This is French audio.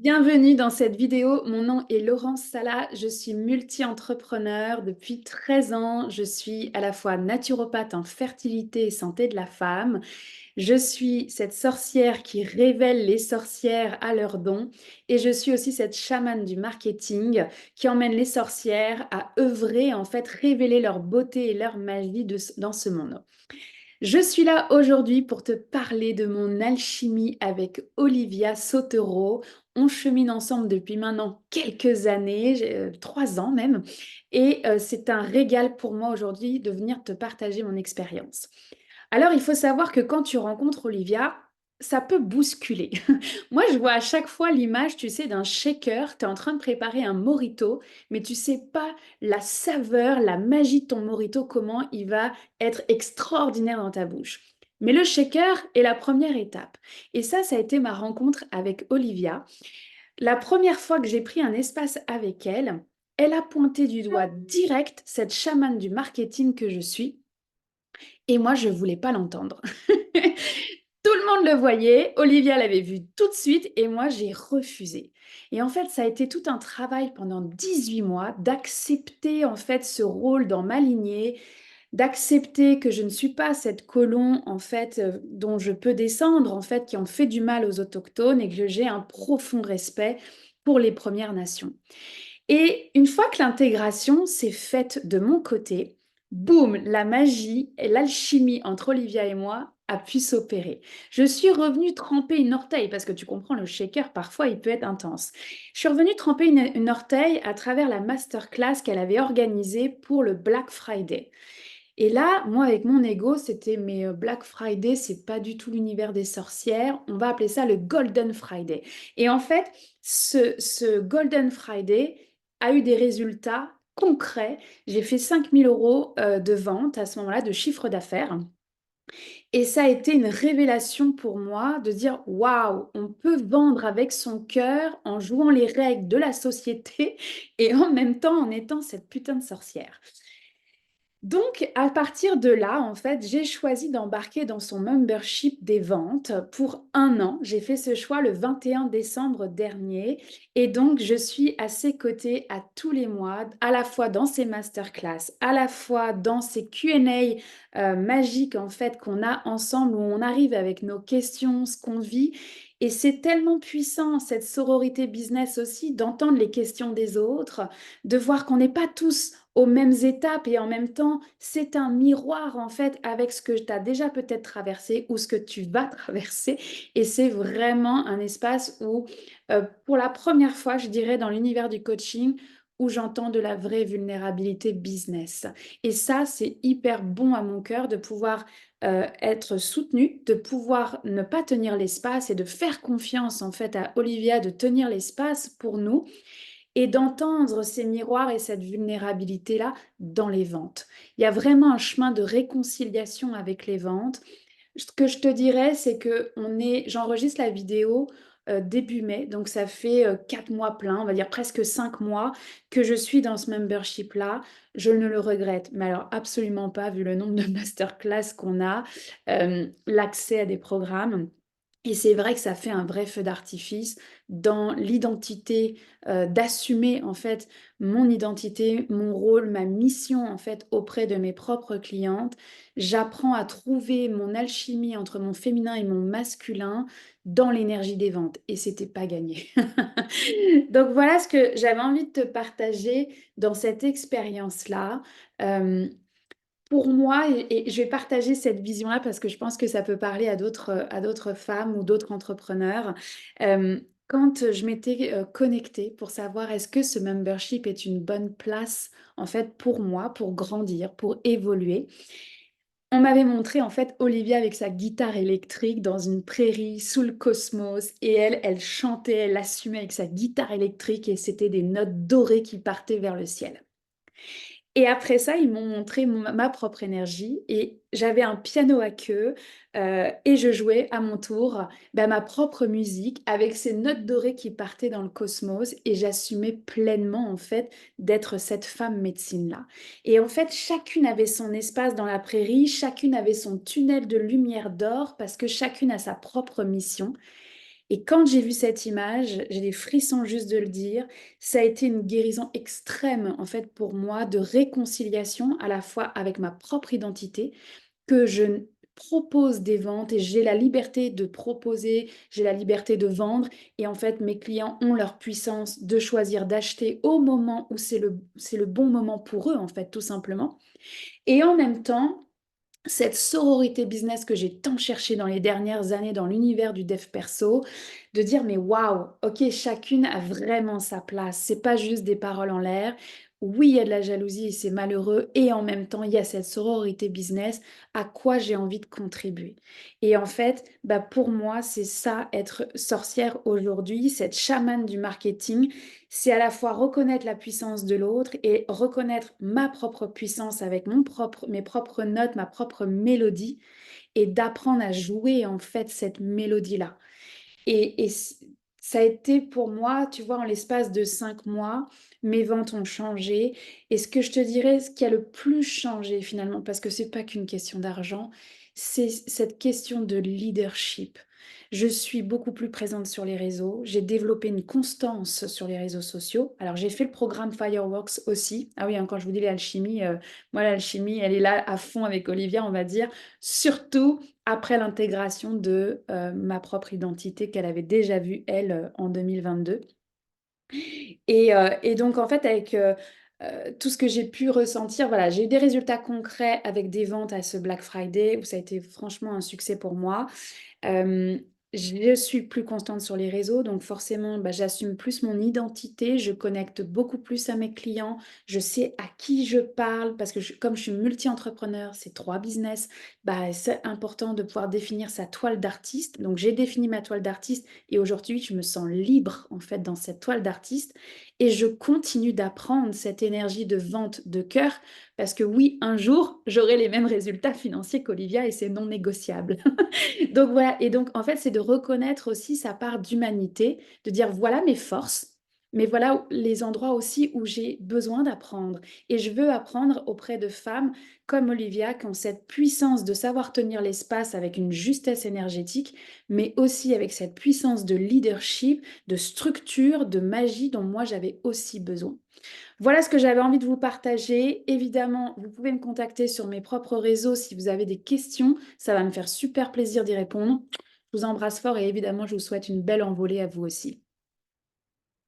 Bienvenue dans cette vidéo. Mon nom est Laurence Sala. Je suis multi-entrepreneur depuis 13 ans. Je suis à la fois naturopathe en fertilité et santé de la femme. Je suis cette sorcière qui révèle les sorcières à leurs dons. Et je suis aussi cette chamane du marketing qui emmène les sorcières à œuvrer, en fait, révéler leur beauté et leur magie dans ce monde. Je suis là aujourd'hui pour te parler de mon alchimie avec Olivia Sotero. On chemine ensemble depuis maintenant quelques années, 3 ans même, et c'est un régal pour moi aujourd'hui de venir te partager mon expérience. Alors, il faut savoir que quand tu rencontres Olivia, ça peut bousculer. Moi, je vois à chaque fois l'image, tu sais, d'un shaker. Tu es en train de préparer un mojito, mais tu sais pas la saveur, la magie de ton mojito, comment il va être extraordinaire dans ta bouche. Mais le shaker est la première étape. Et ça a été ma rencontre avec Olivia. La première fois que j'ai pris un espace avec elle, elle a pointé du doigt direct cette chamane du marketing que je suis. Et moi, je voulais pas l'entendre. Tout le monde le voyait, Olivia l'avait vu tout de suite et moi, j'ai refusé. Et en fait, ça a été tout un travail pendant 18 mois d'accepter en fait ce rôle dans ma lignée, d'accepter que je ne suis pas cette colon en fait dont je peux descendre en fait qui ont fait du mal aux autochtones et que j'ai un profond respect pour les Premières Nations. Et une fois que l'intégration s'est faite de mon côté, boum, la magie et l'alchimie entre Olivia et moi a pu s'opérer. Je suis revenue tremper une orteil, parce que tu comprends, le shaker, parfois, il peut être intense. Je suis revenue tremper une orteil à travers la masterclass qu'elle avait organisée pour le Black Friday. Et là, moi, avec mon ego, c'était mais Black Friday, c'est pas du tout l'univers des sorcières. On va appeler ça le Golden Friday. Et en fait, ce Golden Friday a eu des résultats concrets. J'ai fait 5 000 € de vente à ce moment-là, de chiffre d'affaires. Et ça a été une révélation pour moi de dire, waouh, on peut vendre avec son cœur en jouant les règles de la société et en même temps en étant cette putain de sorcière. Donc, à partir de là, en fait, j'ai choisi d'embarquer dans son membership des ventes pour 1 an. J'ai fait ce choix le 21 décembre dernier et donc je suis à ses côtés à tous les mois, à la fois dans ses masterclass, à la fois dans ses Q&A magiques en fait qu'on a ensemble où on arrive avec nos questions, ce qu'on vit. Et c'est tellement puissant cette sororité business aussi d'entendre les questions des autres, de voir qu'on n'est pas tous aux mêmes étapes et en même temps, c'est un miroir en fait avec ce que tu as déjà peut-être traversé ou ce que tu vas traverser. Et c'est vraiment un espace où, pour la première fois, je dirais, dans l'univers du coaching, où j'entends de la vraie vulnérabilité business. Et ça, c'est hyper bon à mon cœur de pouvoir être soutenu, de pouvoir ne pas tenir l'espace et de faire confiance en fait à Olivia de tenir l'espace pour nous et d'entendre ces miroirs et cette vulnérabilité-là dans les ventes. Il y a vraiment un chemin de réconciliation avec les ventes. Ce que je te dirais, c'est que j'enregistre la vidéo début mai, donc ça fait 4 mois plein, on va dire presque 5 mois que je suis dans ce membership-là. Je ne le regrette, mais alors absolument pas vu le nombre de masterclass qu'on a, l'accès à des programmes. Et c'est vrai que ça fait un vrai feu d'artifice dans l'identité, d'assumer en fait mon identité, mon rôle, ma mission en fait auprès de mes propres clientes. J'apprends à trouver mon alchimie entre mon féminin et mon masculin dans l'énergie des ventes et c'était pas gagné. Donc voilà ce que j'avais envie de te partager dans cette expérience-là. Hem pour moi, et je vais partager cette vision-là parce que je pense que ça peut parler à d'autres femmes ou d'autres entrepreneurs. Quand je m'étais connectée pour savoir est-ce que ce membership est une bonne place en fait pour moi, pour grandir, pour évoluer, on m'avait montré en fait Olivia avec sa guitare électrique dans une prairie sous le cosmos et elle chantait, elle assumait avec sa guitare électrique et c'était des notes dorées qui partaient vers le ciel. Et après ça, ils m'ont montré ma propre énergie et j'avais un piano à queue et je jouais à mon tour ma propre musique avec ces notes dorées qui partaient dans le cosmos et j'assumais pleinement en fait d'être cette femme médecine-là. Et en fait, chacune avait son espace dans la prairie, chacune avait son tunnel de lumière d'or parce que chacune a sa propre mission. Et quand j'ai vu cette image, j'ai des frissons juste de le dire, ça a été une guérison extrême, en fait, pour moi, de réconciliation à la fois avec ma propre identité, que je propose des ventes et j'ai la liberté de proposer, j'ai la liberté de vendre et en fait, mes clients ont leur puissance de choisir d'acheter au moment où c'est le bon moment pour eux, en fait, tout simplement. Et en même temps, cette sororité business que j'ai tant cherché dans les dernières années dans l'univers du dev perso, de dire: «Mais waouh, OK, chacune a vraiment sa place. C'est pas juste des paroles en l'air. Oui, il y a de la jalousie et c'est malheureux et en même temps, il y a cette sororité business. À quoi j'ai envie de contribuer?» Et en fait, bah, pour moi, c'est ça être sorcière aujourd'hui, cette chamane du marketing. C'est à la fois reconnaître la puissance de l'autre et reconnaître ma propre puissance avec mes propres notes, ma propre mélodie et d'apprendre à jouer en fait cette mélodie-là. Et ça a été pour moi, tu vois, en l'espace de 5 mois, mes ventes ont changé et ce que je te dirais, ce qui a le plus changé finalement, parce que c'est pas qu'une question d'argent, c'est cette question de leadership. Je suis beaucoup plus présente sur les réseaux, j'ai développé une constance sur les réseaux sociaux. Alors j'ai fait le programme Fireworks aussi. Ah oui, hein, quand je vous dis l'alchimie, moi l'alchimie, elle est là à fond avec Olivia, on va dire. Surtout après l'intégration de, ma propre identité qu'elle avait déjà vue elle, en 2022 et donc en fait avec, tout ce que j'ai pu ressentir, voilà, j'ai eu des résultats concrets avec des ventes à ce Black Friday où ça a été franchement un succès pour moi. Hem, je suis plus constante sur les réseaux, donc forcément, bah, j'assume plus mon identité, je connecte beaucoup plus à mes clients, je sais à qui je parle parce que comme je suis multi-entrepreneur, c'est 3 business, bah, c'est important de pouvoir définir sa toile d'artiste. Donc j'ai défini ma toile d'artiste et aujourd'hui, je me sens libre, en fait, dans cette toile d'artiste et je continue d'apprendre cette énergie de vente de cœur parce que oui, un jour, j'aurai les mêmes résultats financiers qu'Olivia et c'est non négociable. Donc voilà, et donc en fait, c'est de reconnaître aussi sa part d'humanité, de dire: «Voilà mes forces, mais voilà les endroits aussi où j'ai besoin d'apprendre» et je veux apprendre auprès de femmes comme Olivia qui ont cette puissance de savoir tenir l'espace avec une justesse énergétique, mais aussi avec cette puissance de leadership, de structure, de magie dont moi j'avais aussi besoin. Voilà ce que j'avais envie de vous partager. Évidemment, vous pouvez me contacter sur mes propres réseaux si vous avez des questions. Ça va me faire super plaisir d'y répondre. Je vous embrasse fort et évidemment, je vous souhaite une belle envolée à vous aussi.